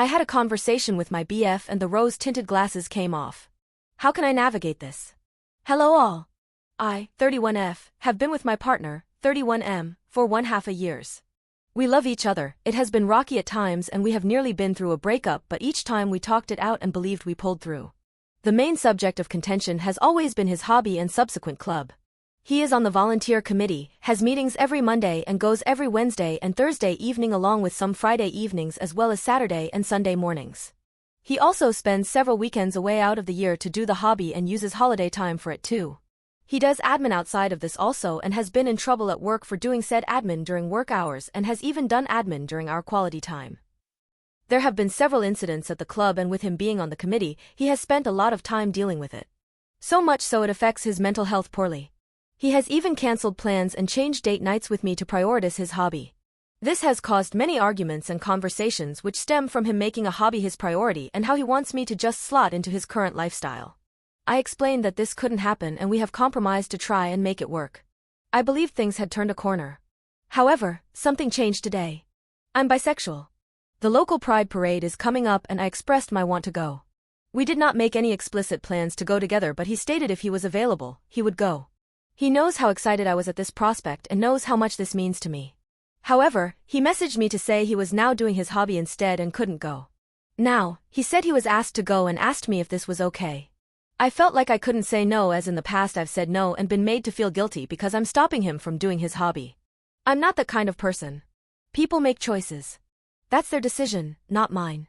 I had a conversation with my BF and the rose-tinted glasses came off. How can I navigate this? Hello all. I, 31F, have been with my partner, 31M, for 1.5 years. We love each other, it has been rocky at times and we have nearly been through a breakup, but each time we talked it out and believed we pulled through. The main subject of contention has always been his hobby and subsequent club. He is on the volunteer committee, has meetings every Monday and goes every Wednesday and Thursday evening along with some Friday evenings as well as Saturday and Sunday mornings. He also spends several weekends away out of the year to do the hobby and uses holiday time for it too. He does admin outside of this also and has been in trouble at work for doing said admin during work hours and has even done admin during our quality time. There have been several incidents at the club and with him being on the committee, he has spent a lot of time dealing with it. So much so it affects his mental health poorly. He has even cancelled plans and changed date nights with me to prioritize his hobby. This has caused many arguments and conversations which stem from him making a hobby his priority and how he wants me to just slot into his current lifestyle. I explained that this couldn't happen and we have compromised to try and make it work. I believed things had turned a corner. However, something changed today. I'm bisexual. The local pride parade is coming up and I expressed my want to go. We did not make any explicit plans to go together, but he stated if he was available, he would go. He knows how excited I was at this prospect and knows how much this means to me. However, he messaged me to say he was now doing his hobby instead and couldn't go. Now, he said he was asked to go and asked me if this was okay. I felt like I couldn't say no, as in the past I've said no and been made to feel guilty because I'm stopping him from doing his hobby. I'm not that kind of person. People make choices. That's their decision, not mine.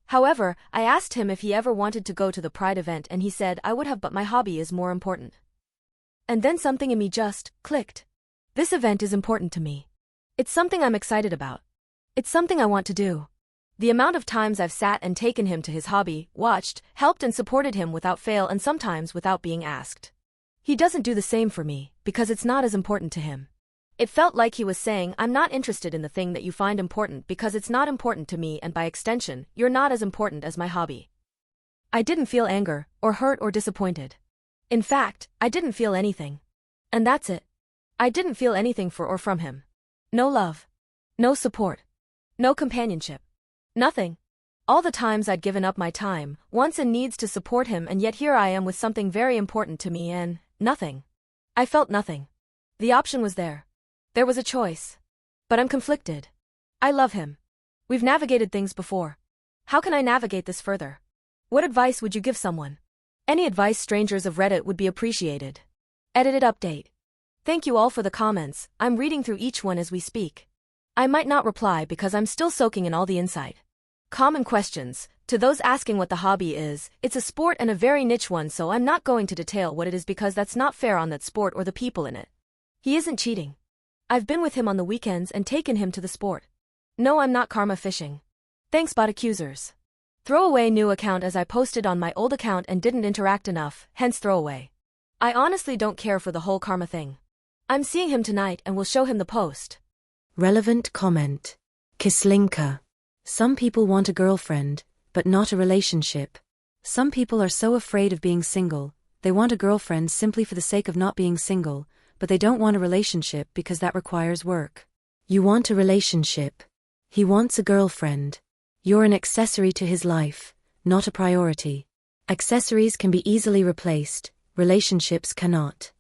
However, I asked him if he ever wanted to go to the Pride event and he said I would have, but my hobby is more important. And then something in me just clicked. This event is important to me. It's something I'm excited about. It's something I want to do. The amount of times I've sat and taken him to his hobby, watched, helped and supported him without fail and sometimes without being asked. He doesn't do the same for me, because it's not as important to him. It felt like he was saying, I'm not interested in the thing that you find important because it's not important to me and by extension, you're not as important as my hobby. I didn't feel anger, or hurt or disappointed. In fact, I didn't feel anything. And that's it. I didn't feel anything for or from him. No love. No support. No companionship. Nothing. All the times I'd given up my time, wants and needs to support him, and yet here I am with something very important to me and nothing. I felt nothing. The option was there. There was a choice. But I'm conflicted. I love him. We've navigated things before. How can I navigate this further? What advice would you give someone? Any advice, strangers of Reddit, would be appreciated. Edited update. Thank you all for the comments. I'm reading through each one as we speak. I might not reply because I'm still soaking in all the insight. Common questions. To those asking what the hobby is, it's a sport and a very niche one, so I'm not going to detail what it is because that's not fair on that sport or the people in it. He isn't cheating. I've been with him on the weekends and taken him to the sport. No, I'm not karma fishing. Thanks, bot accusers. Throwaway new account, as I posted on my old account and didn't interact enough, hence throwaway. I honestly don't care for the whole karma thing. I'm seeing him tonight and will show him the post. Relevant comment. Kislinka. Some people want a girlfriend, but not a relationship. Some people are so afraid of being single, they want a girlfriend simply for the sake of not being single, but they don't want a relationship because that requires work. You want a relationship. He wants a girlfriend. You're an accessory to his life, not a priority. Accessories can be easily replaced, relationships cannot.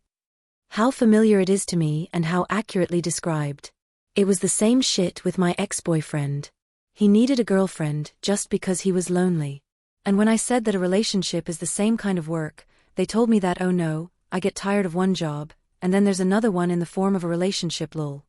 How familiar it is to me and how accurately described. It was the same shit with my ex-boyfriend. He needed a girlfriend just because he was lonely. And when I said that a relationship is the same kind of work, they told me that, oh no, I get tired of one job, and then there's another one in the form of a relationship, lol.